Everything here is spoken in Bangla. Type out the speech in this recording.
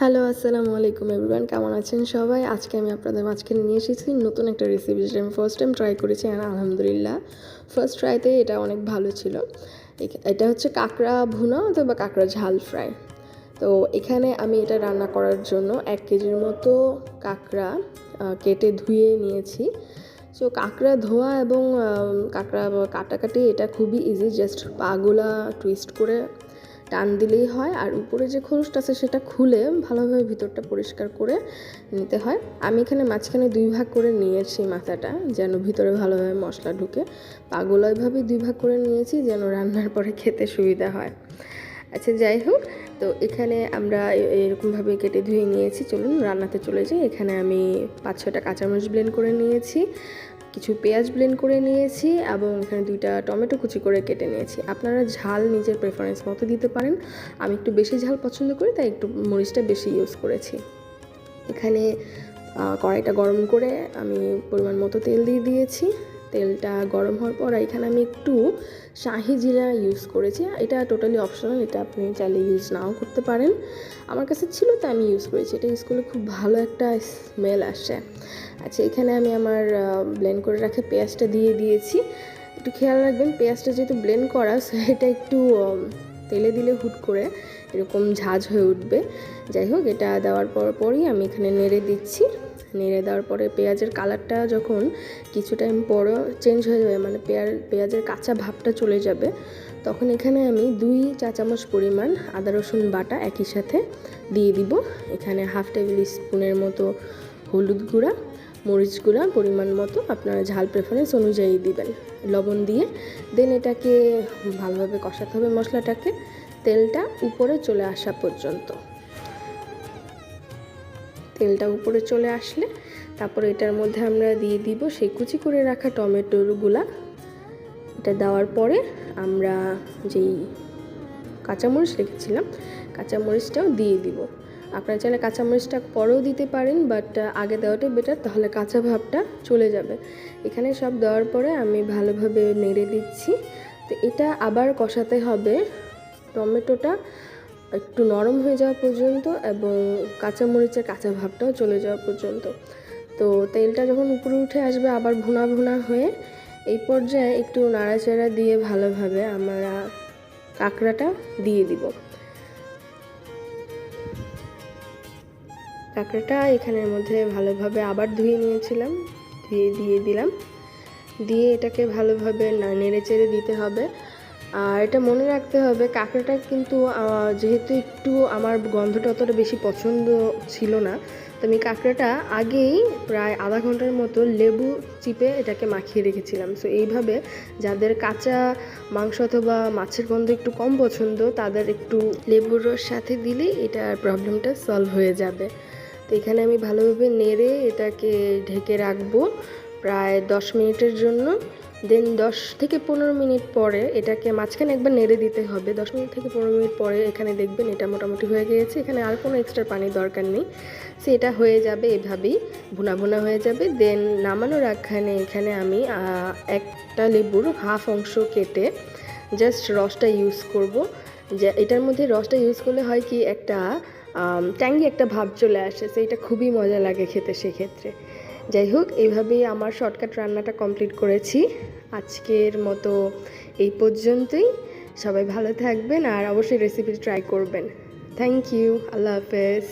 হ্যালো, আসসালামু আলাইকুম এভরিওয়ান, কেমন আছেন সবাই? আজকে আমি আপনাদের মাঝখানে নিয়ে এসেছি নতুন একটা রেসিপি, যেটা আমি ফার্স্ট টাইম ট্রাই করেছি আর আলহামদুলিল্লাহ ফার্স্ট ট্রাইতে এটা অনেক ভালো ছিল। এটা হচ্ছে কাঁকড়া ভুনা অথবা কাঁকড়া ঝাল ফ্রাই। তো এখানে আমি এটা রান্না করার জন্য 1 কেজির মতো কাঁকড়া কেটে ধুয়ে নিয়েছি। সো কাঁকড়া ধোয়া এবং কাঁকড়া কাটাকাটি এটা খুবই ইজি, জাস্ট পাগুলা টুইস্ট করে টান দিলেই হয়, আর উপরে যে খোলসটা আছে সেটা খুলে ভালোভাবে ভিতরটা পরিষ্কার করে নিতে হয়। আমি এখানে মাঝখানে 2 ভাগ করে নিয়েছি মাথাটা, যেন ভিতরে ভালোভাবে মশলা ঢুকে। পাগুলো ওইভাবেই 2 ভাগ করে নিয়েছি যেন রান্নার পরে খেতে সুবিধা হয়। আচ্ছা, যাই হোক, তো এখানে আমরা এরকমভাবে কেটে ধুয়ে নিয়েছি। চলুন রান্নাতে চলে যাই। এখানে আমি 5-6টা কাঁচামরিচ ব্লেন্ড করে নিয়েছি, কিছু পেঁয়াজ ব্লেন্ড করে নিয়েছি এবং এখানে 2টা টমেটো কুচি করে কেটে নিয়েছি। আপনারা ঝাল নিজের প্রেফারেন্স মতো দিতে পারেন। আমি একটু বেশি ঝাল পছন্দ করি, তাই একটু মরিচটা বেশি ইউজ করেছি। এখানে কড়াইটা গরম করে আমি পরিমাণ মতো তেল দিয়ে দিয়েছি। তেলটা গরম হওয়ার পর এখানে আমি একটু শাহি জিরা ইউজ করেছি। এটা টোটালি অপশনাল, এটা আপনি চাইলে ইউজ নাও করতে পারেন। আমার কাছে ছিল তাই আমি ইউজ করেছি। এটা ইউজ করলে খুব ভালো একটা স্মেল আসে। আচ্ছা, এখানে আমি আমার ব্লেন্ড করে রাখা পেঁয়াজটা দিয়ে দিয়েছি। একটু খেয়াল রাখবেন, পেঁয়াজটা যেহেতু ব্লেন্ড করা, সো এটা একটু তেলে দিলে হুট করে এরকম ঝাঁঝ হয়ে উঠবে। যাই হোক, এটা দেওয়ার পরই আমি এখানে নেড়ে দিচ্ছি। নেড়ে দেওয়ার পরে পেঁয়াজের কালারটা যখন কিছু টাইম পরও চেঞ্জ হয়ে যাবে, মানে পেঁয়াজের কাঁচা ভাবটা চলে যাবে, তখন এখানে আমি 2 চা চামচ পরিমাণ আদা রসুন বাটা একই সাথে দিয়ে দিব। এখানে 1/2 টেবিল স্পুনের মতো হলুদ গুঁড়া, মরিচ গুঁড়া পরিমাণ মতো আপনারা ঝাল প্রেফারেন্স অনুযায়ী দিবেন, লবণ দিয়ে দেন এটাকে ভালোভাবে কষাতে হবে মশলাটাকে, তেলটা উপরে চলে আসা পর্যন্ত। তেলটা উপরে চলে আসলে তারপরে এটার মধ্যে আমরা দিয়ে দিব সেই কুচি করে রাখা টমেটোগুলা। এটা দেওয়ার পরে আমরা যেই কাঁচামরিচ রেখেছিলাম কাঁচামরিচটাও দিয়ে দিব। আপনারা চাইলে কাঁচামরিচটা পরেও দিতে পারেন, বাট আগে দেওয়াটাই বেটার, তাহলে কাঁচা ভাবটা চলে যাবে। এখানে সব দেওয়ার পরে আমি ভালোভাবে নেড়ে দিচ্ছি। তো এটা আবার কষাতে হবে টমেটোটা একটু নরম হয়ে যাওয়া পর্যন্ত এবং কাঁচামরিচের কাঁচা ভাবটাও চলে যাওয়া পর্যন্ত। তো তেলটা যখন উপরে উঠে আসবে আবার ভুনা ভুনা হয়ে, এই পর্যায়ে একটু নাড়াচাড়া দিয়ে ভালোভাবে আমরা কাঁকড়াটা দিয়ে দিব। কাঁকড়াটা এখানের মধ্যে ভালোভাবে আবার ধুয়ে নিয়েছিলাম, দিয়ে দিলাম। দিয়ে এটাকে ভালোভাবে নেড়ে চেড়ে দিতে হবে। আর এটা মনে রাখতে হবে, কাঁকড়াটা কিন্তু যেহেতু একটু আমার গন্ধটা অতটা বেশি পছন্দ ছিল না, তো আমি কাঁকড়াটা আগেই প্রায় আধা ঘন্টার মতো লেবু চিপে এটাকে মাখিয়ে রেখেছিলাম। সো এইভাবে যাদের কাঁচা মাংস অথবা মাছের গন্ধ একটু কম পছন্দ, তাদের একটু লেবুর রস সাথে দিলে এটার প্রবলেমটা সলভ হয়ে যাবে। তো এখানে আমি ভালোভাবে নেড়ে এটাকে ঢেকে রাখবো প্রায় 10 মিনিটের জন্য। দেন 10 থেকে 15 মিনিট পরে এটাকে মাঝখানে একবার নেড়ে দিতে হবে। 10 মিনিট থেকে 15 মিনিট পরে এখানে দেখবেন এটা মোটামুটি হয়ে গিয়েছে। এখানে আর কোনো এক্সট্রা পানির দরকার নেই। সো এটা হয়ে যাবে, এভাবেই ভুনা ভুনা হয়ে যাবে। দেন নামানোর এখানে আমি একটা লেবুর হাফ অংশ কেটে জাস্ট রসটা ইউজ করব। যে এটার মধ্যে রসটা ইউজ করলে হয় কি, একটা ট্যাঙ্গি একটা ভাব চলে আসে, সো এটা খুবই মজা লাগে খেতে সেক্ষেত্রে। যাই হোক, এইভাবেই আমার শর্টকাট রান্নাটা কমপ্লিট করেছি। আজকের মতো এই পর্যন্তই। সবাই ভালো থাকবেন আর অবশ্যই রেসিপি ট্রাই করবেন। থ্যাংক ইউ, আল্লাহ হাফেজ।